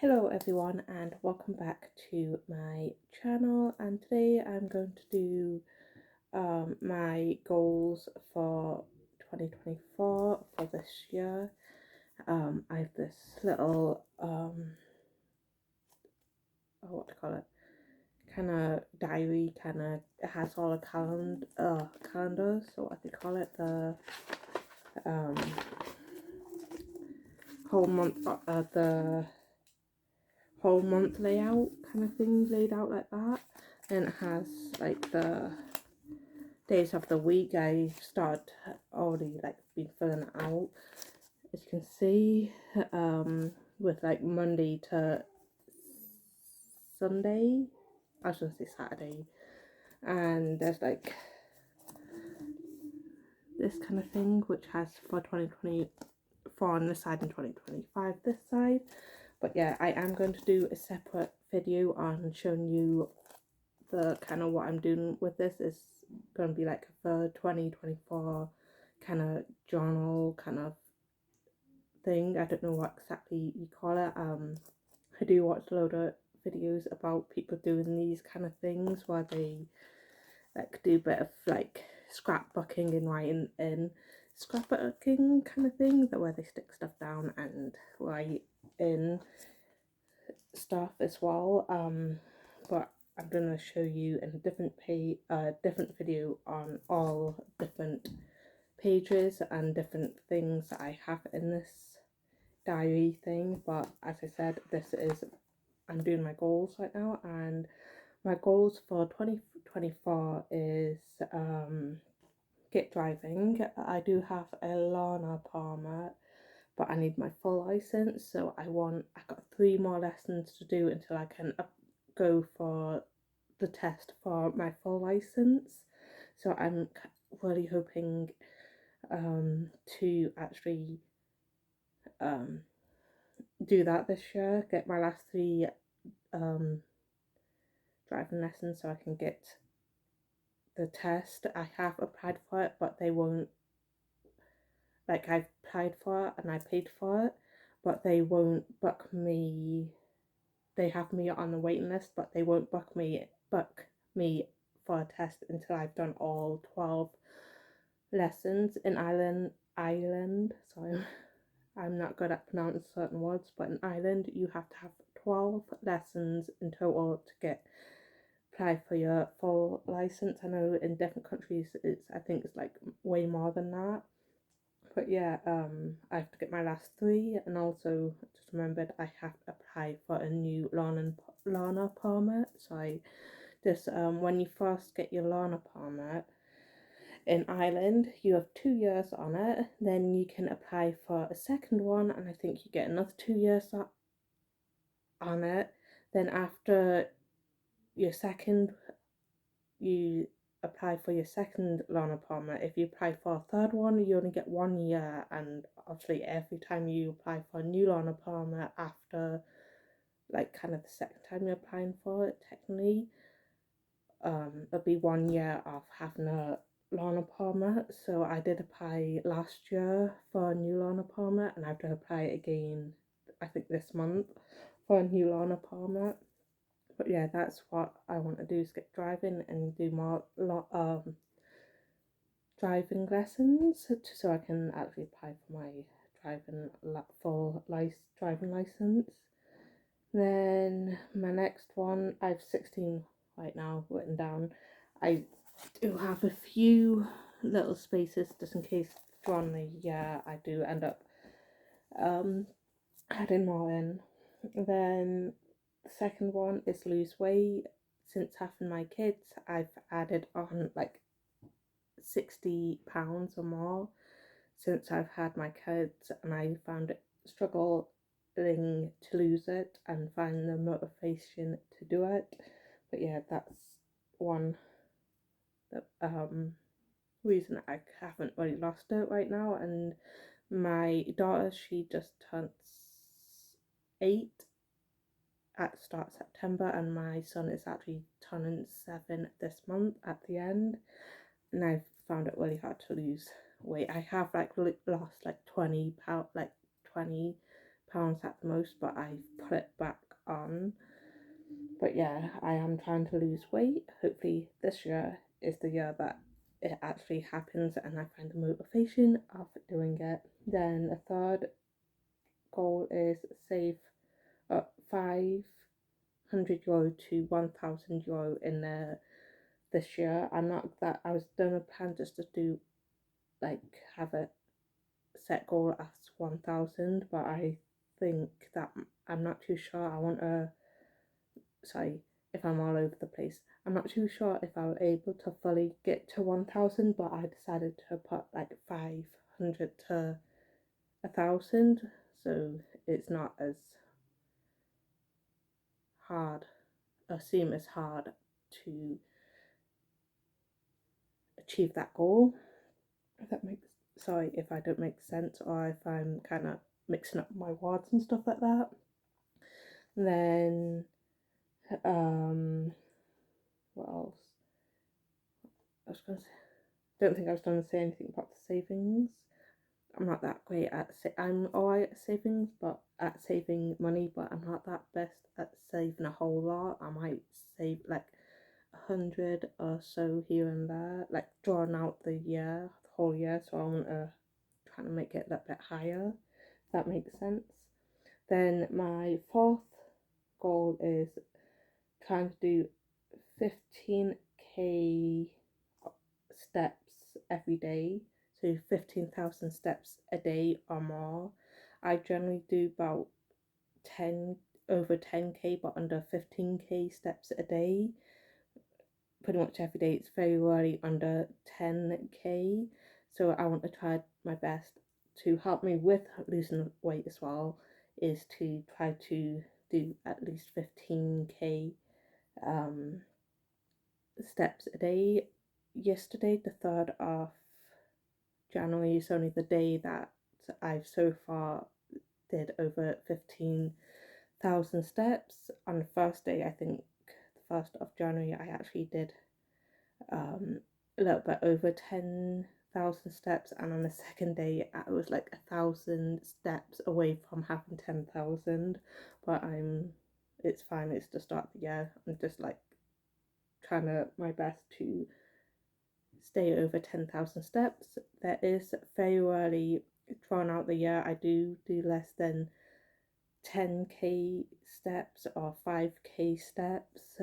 Hello everyone and welcome back to my channel, and today I'm going to do my goals for 2024 for this year. I have this little what to call it, kind of diary, it has all the calendars, so what they call it, the um whole month the whole month layout kind of thing laid out like that. And it has like the days of the week. I started already been filling it out, as you can see, with like Monday to Sunday. I was gonna say Saturday. And there's like this kind of thing which has for 2024 on this side and 2025 this side. But yeah, I am going to do a separate video on showing you the kind of what I'm doing with this. Is going to be like the 2024 kind of journal kind of thing. I don't know what exactly you call it. I do watch a load of videos about people doing these kind of things where they like do a bit of like scrapbooking and writing in scrapbooking kind of thing, that where they stick stuff down and write in stuff as well. But I'm gonna show you in a different video on all different pages and different things that I have in this diary thing. But as I said, I'm doing my goals right now, and my goals for 2024 is get driving. I do have a learner permit, but I need my full license, so I got 3 more lessons to do until I can go for the test for my full license. So I'm really hoping to actually do that this year, get my last 3 driving lessons so I can get the test. I have applied for it, but they won't, like, I've applied for it and I paid for it, but they won't book me. They have me on the waiting list, but they won't book me for a test until I've done all 12 lessons in Ireland. Sorry, I'm not good at pronouncing certain words, but in Ireland you have to have 12 lessons in total to get apply for your full license. I know in different countries I think it's like way more than that. But yeah, I have to get my last 3, and also just remembered I have to apply for a new learner permit. So I just when you first get your learner permit in Ireland, you have 2 years on it. Then you can apply for a second one, and I think you get another 2 years on it. Then after your second, you apply for your second learner permit. If you apply for a third one, you only get 1 year, and obviously every time you apply for a new learner permit after like kind of the second time you're applying for it, technically it'll be 1 year of having a learner permit. So I did apply last year for a new learner permit, and I have to apply again I think this month for a new learner permit. But yeah, that's what I want to do, is get driving and do more driving lessons, so I can actually apply for my driving license. Then my next one, I have 16 right now written down. I do have a few little spaces just in case during the year I do end up adding more in. Then the second one is lose weight. Since having my kids, I've added on like 60 pounds or more since I've had my kids, and I found it struggling to lose it and find the motivation to do it. But yeah, that's one reason I haven't really lost it right now. And my daughter, she just turns 8 at the start of September, and my son is actually turning 7 this month at the end, and I've found it really hard to lose weight. I have like lost like 20 pounds at the most, but I've put it back on. But yeah, I am trying to lose weight. Hopefully this year is the year that it actually happens and I find the motivation of doing it. Then a third goal is save up €500 to €1,000 in this year. I'm not that I was doing a plan just to do like have a set goal as 1,000, but I think that I'm not too sure. I want to sorry if I'm all over the place. I'm not too sure if I was able to fully get to 1,000, but I decided to put like 500 to 1,000, so it's not as hard, assume it's hard to achieve that goal. If that makes sorry if I don't make sense or if I'm kind of mixing up my words and stuff like that. Then what else? I was gonna say, don't think I was going to say anything about the savings. I'm not that great at I'm alright at savings, but at saving money, but I'm not that best at saving a whole lot. I might save like 100 or so here and there, like drawing out the whole year. So I want to try to make it a little bit higher. If that makes sense. Then my fourth goal is trying to do 15k steps every day, so 15,000 steps a day or more. I generally do about 10 over 10k but under 15k steps a day. Pretty much every day. It's very rarely under 10k, so I want to try my best to help me with losing weight as well, is to try to do at least 15k steps a day. Yesterday, the 3rd of January, is only the day that I've so far did over 15,000 steps. On the first day, I think the 1st of January, I actually did a little bit over 10,000 steps, and on the second day, I was like 1,000 steps away from having 10,000. But it's fine. It's the start of the year. I'm just like trying to my best to stay over 10,000 steps. There is very rarely thrown out the year I do less than 10k steps or 5k steps.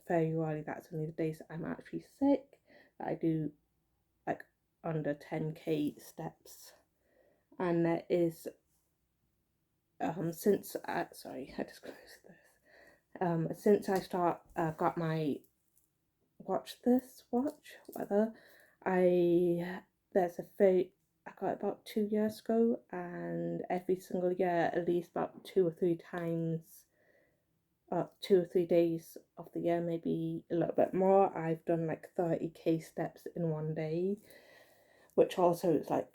Very rarely. That's only the days that I'm actually sick that I do like under 10k steps. And there is since sorry, I just closed this. Since I got my watch whether there's a very I got it about 2 years ago, and every single year at least about 2 or 3 times 2 or 3 days of the year, maybe a little bit more, I've done like 30k steps in one day, which also is like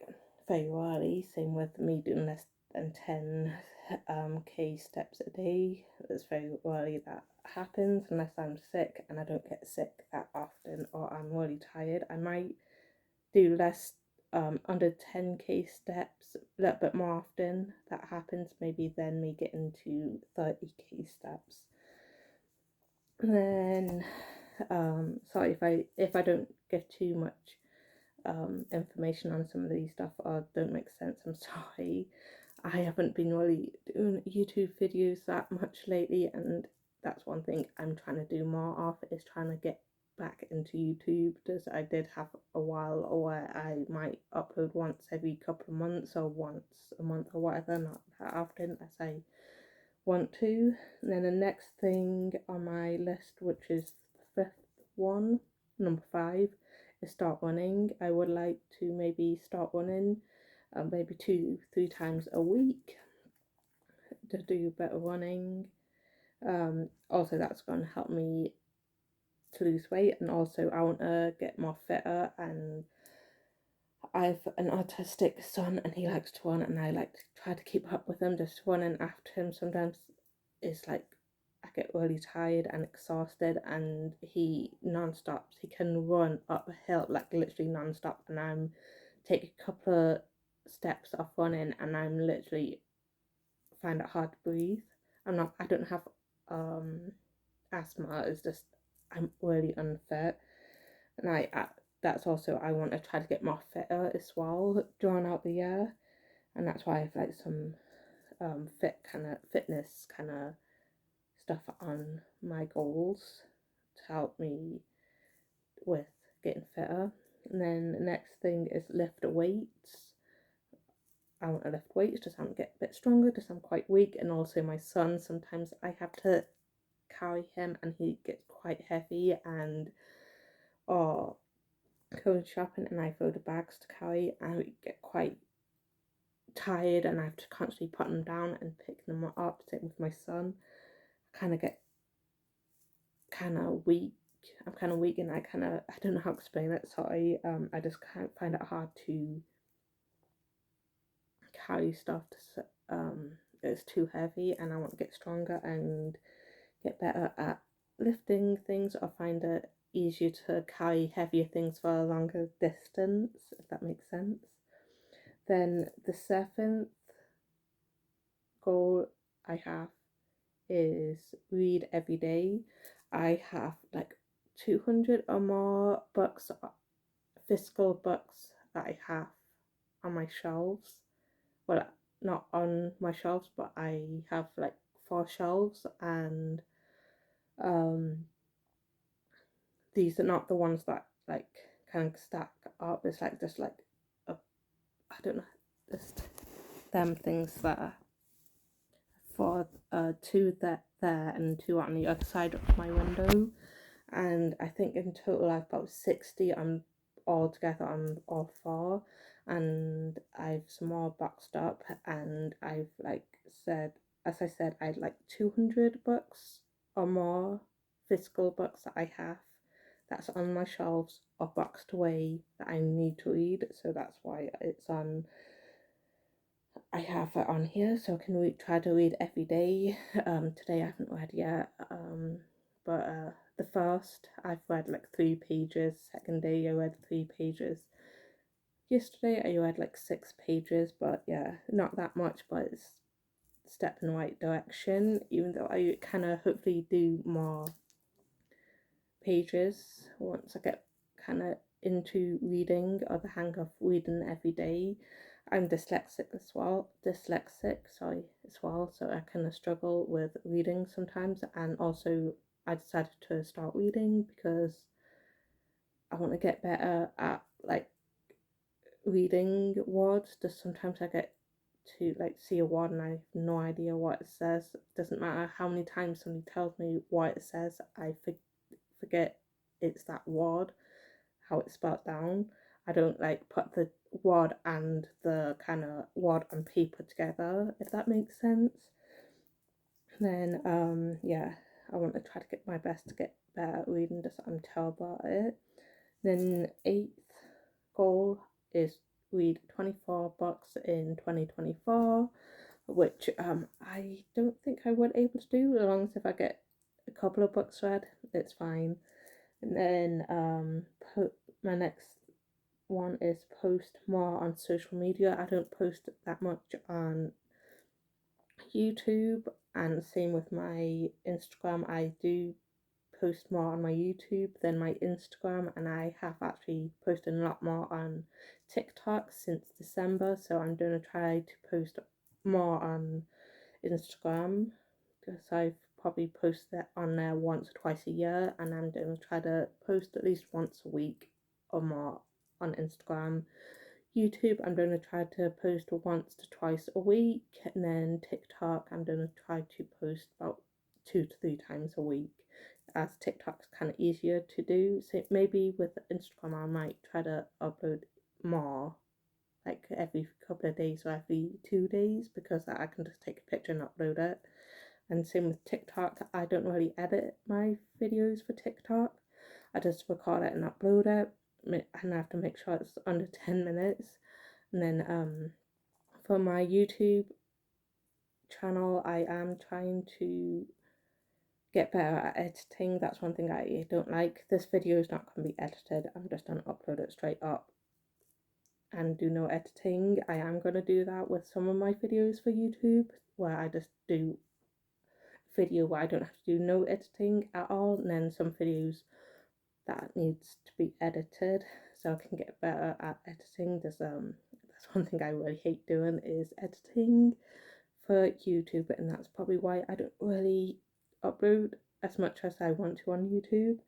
very rarely. Same with me doing less than 10k steps a day. It's very rarely that happens unless I'm sick, and I don't get sick that often or I'm really tired. I might do less under 10k steps a little bit more often. That happens maybe then me getting to 30k steps. And then sorry if I don't give too much information on some of these stuff or don't make sense, I'm sorry. I haven't been really doing YouTube videos that much lately, and that's one thing I'm trying to do more of, is trying to get back into YouTube, because I did have a while where I might upload once every couple of months or once a month or whatever, not that often as I want to. And then the next thing on my list, which is the 5th one, number 5, is start running. I would like to maybe start running maybe 2-3 times a week to do better running. Also that's going to help me to lose weight, and also I want to get more fitter. And I've an autistic son and he likes to run, and I like to try to keep up with him. Just running after him sometimes is like I get really tired and exhausted, and he non-stops. He can run up a hill like literally non-stop, and I'm take a couple of steps off running and I'm literally find it hard to breathe. I don't have asthma, it's just I'm really unfit. And that's also, I want to try to get more fitter as well during out the year. And that's why I have like some fitness kind of stuff on my goals to help me with getting fitter. And then the next thing is lift weights. I want to lift weights just so I can get a bit stronger because I'm quite weak. And also my son, sometimes I have to carry him and he gets quite heavy, and or going shopping and I throw the bags to carry, I get quite tired and I have to constantly put them down and pick them up. Same with my son. I kind of get kind of weak. I'm kind of weak and I don't know how to explain it. Sorry. I just can't find it hard to carry stuff. It's too heavy, and I want to get stronger and get better at lifting things, or find it easier to carry heavier things for a longer distance, if that makes sense. Then the seventh goal I have is read every day. I have like 200 or more books, physical books that I have on my shelves. Well, not on my shelves, but I have like 4 shelves, and um, these are not the ones that like kind of stack up. It's like just like a, I don't know, just them things that are for two there and two on the other side of my window. And I think in total I've about 60 on all together on all 4, and I've some more boxed up, and I've like said, as I said, I'd like 200 books or more physical books that I have that's on my shelves or boxed away that I need to read, so that's why I have it on here, so I can try to read every day. Today I haven't read yet, but the first I've read like 3 pages. Second day I read 3 pages. Yesterday I read like 6 pages, but yeah, not that much, but it's a step in the right direction. Even though I kind of hopefully do more pages once I get kind of into reading, or the hang of reading every day. I'm dyslexic, sorry, as well, so I kind of struggle with reading sometimes. And also I decided to start reading because I want to get better at like reading words. Just sometimes I get to like see a word and I have no idea what it says. It doesn't matter how many times somebody tells me what it says, I forget it's that word, how it's spelled down. I don't like put the word and the kind of word on paper together, if that makes sense. Then yeah, I want to try to get my best to get better at reading, just I'm terrible at it. Then 8th goal is read 24 books in 2024, which I don't think I would able to do, as long as if I get a couple of books read, it's fine. And then my next one is post more on social media. I don't post that much on YouTube, and same with my Instagram. I do post more on my YouTube than my Instagram, and I have actually posted a lot more on TikTok since December, so I'm going to try to post more on Instagram, because I've probably posted that on there once or twice a year, and I'm going to try to post at least once a week or more on Instagram. YouTube, I'm going to try to post once to twice a week, and then TikTok, I'm going to try to post about 2 to 3 times a week, as TikTok's kind of easier to do. So maybe with Instagram, I might try to upload more, like every couple of days or every 2 days, because I can just take a picture and upload it. And same with TikTok, I don't really edit my videos for TikTok. I just record it and upload it, and I have to make sure it's under 10 minutes. And then for my YouTube channel, I am trying to get better at editing. That's one thing I don't like. This video is not going to be edited. I'm just going to upload it straight up and do no editing. I am going to do that with some of my videos for YouTube, where I just do video where I don't have to do no editing at all, and then some videos that needs to be edited so I can get better at editing. That's one thing I really hate doing is editing for YouTube, and that's probably why I don't really upload as much as I want to on YouTube.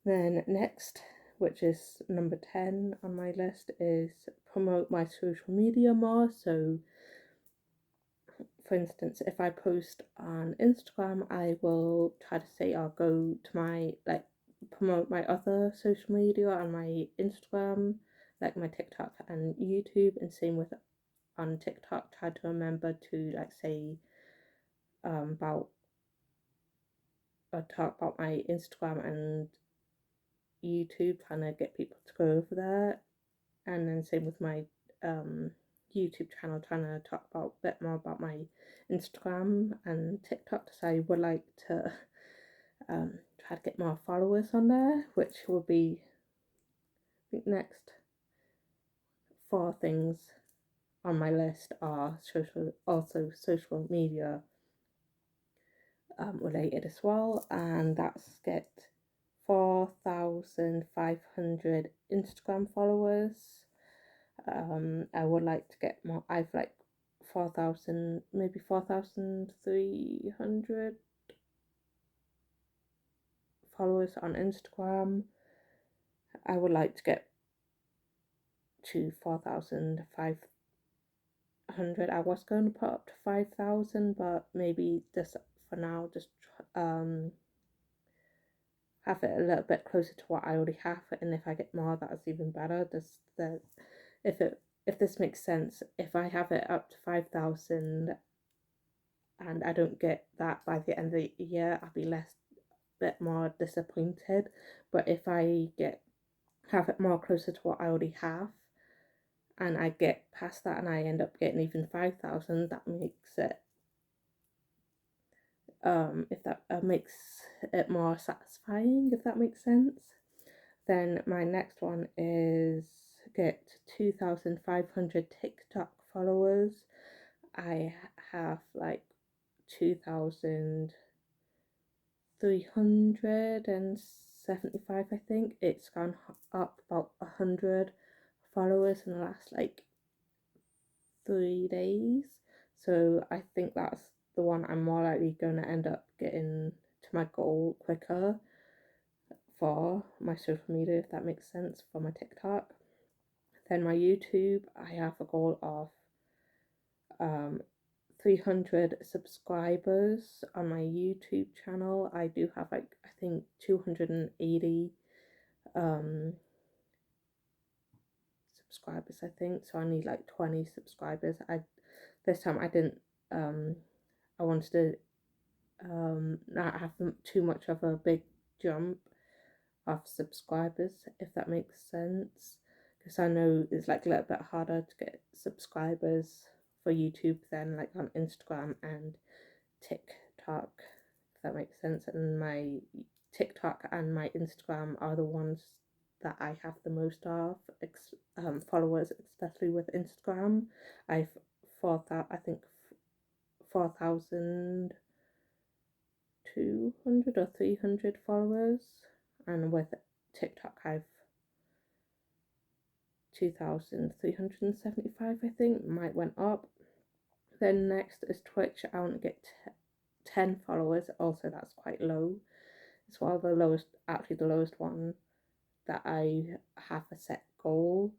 Then next, which is number 10 on my list, is promote my social media more. So for instance, if I post on Instagram, I will try to say I'll go to my, like, promote my other social media on my Instagram, like my TikTok and YouTube, and same with on TikTok, try to remember to, like, say about talk about my Instagram and YouTube, trying to get people to go over there, and then same with my YouTube channel, trying to talk about a bit more about my Instagram and TikTok. So I would like to try to get more followers on there, which will be, I think, next 4 things on my list are social media related as well, and that's get 4,500 Instagram followers. I would like to get more. I've like 4,000, maybe 4,300 followers on Instagram. I would like to get to 4,500. I was going to put up to 5,000, but maybe just for now, just have it a little bit closer to what I already have. And if I get more, that's even better. If this makes sense, if I have it up to 5,000 and I don't get that by the end of the year, I'll be bit more disappointed. But if I have it more closer to what I already have, and I get past that and I end up getting even 5,000, that makes it if that makes it more satisfying, if that makes sense. Then my next one is get 2,500 TikTok followers. I have like 2,375, I think. It's gone up about 100 followers in the last like 3 days. So I think that's the one I'm more likely going to end up getting to my goal quicker for my social media, if that makes sense, for my TikTok. Then my YouTube, I have a goal of 300 subscribers on my YouTube channel. I do have like, I think, 280 subscribers, I think. So I need like 20 subscribers. This time I didn't I wanted to not have too much of a big jump of subscribers, if that makes sense, because I know it's like a little bit harder to get subscribers for YouTube than like on Instagram and TikTok, if that makes sense. And my TikTok and my Instagram are the ones that I have the most of followers, especially with Instagram. I've I think 4,200 or 300 followers, and with TikTok I've 2,375, I think. Might went up. Then next is Twitch. I want to get 10 followers. Also, that's quite low. It's one of the lowest, actually the lowest one that I have a set goal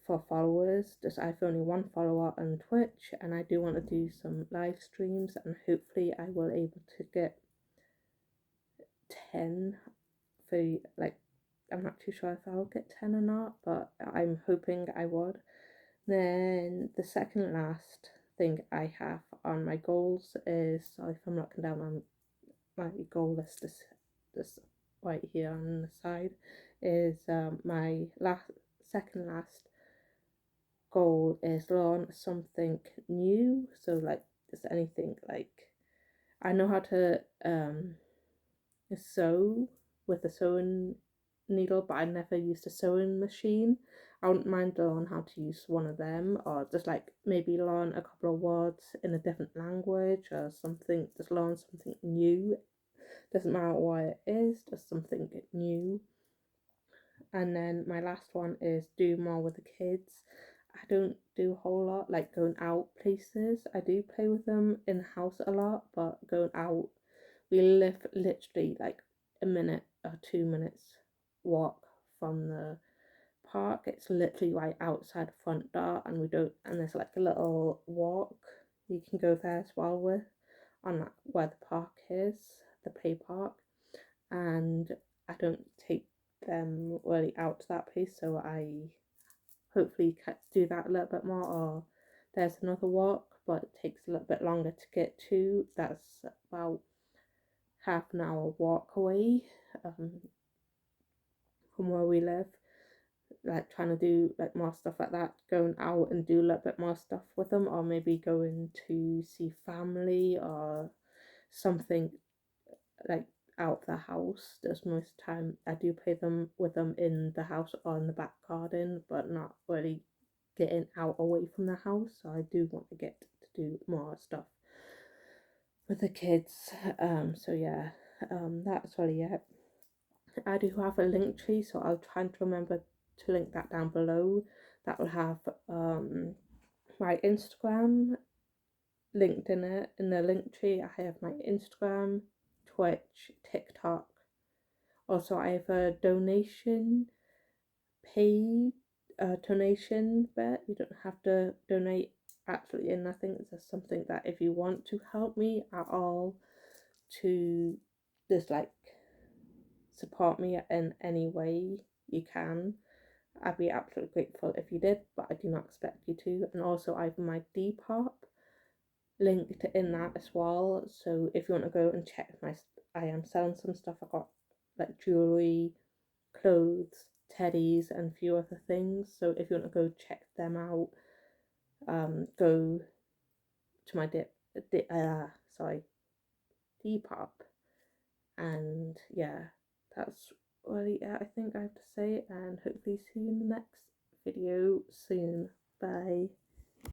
for followers. Just I've only 1 follower on Twitch, and I do want to do some live streams, and hopefully I will able to get 10 for like, I'm not too sure if I'll get 10 or not, but I'm hoping I would. Then the second last thing I have on my goals is, sorry if I'm looking down my goal list, this right here on the side, is my second last goal is learn something new. So like just anything, like I know how to sew with a sewing needle, but I never used a sewing machine. I wouldn't mind learning how to use one of them, or just like maybe learn a couple of words in a different language or something, just learn something new. Doesn't matter what it is, just something new. And then my last one is do more with the kids. I don't do a whole lot, like going out places. I do play with them in the house a lot, but going out, we live literally like a minute or 2 minutes walk from the park. It's literally right outside the front door, and we don't. And there's like a little walk you can go there as well with, on that where the park is, the play park. And I don't take them really out to that place, so I hopefully do that a little bit more. Or there's another walk, but it takes a little bit longer to get to. That's about half an hour walk away from where we live. Like trying to do like more stuff like that, going out and do a little bit more stuff with them, or maybe going to see family or something like out of the house. There's most time I do play them with them in the house or in the back garden, but not really getting out away from the house. So I do want to get to do more stuff with the kids. So yeah, that's really it. I do have a link tree, so I'll try to remember to link that down below. That will have my Instagram linked in it. In the link tree, I have my Instagram, Twitch, TikTok. Also, I have a paid donation bit. You don't have to donate absolutely nothing. It's just something that if you want to help me at all, to just like support me in any way you can, I'd be absolutely grateful if you did, but I do not expect you to. And also, I have my Depop linked in that as well. So if you want to go and check I am selling some stuff. I got like jewelry, clothes, teddies, and a few other things. So if you want to go check them out, go to my Depop, and yeah, that's really it, I think I have to say, and hopefully see you in the next video soon. Bye.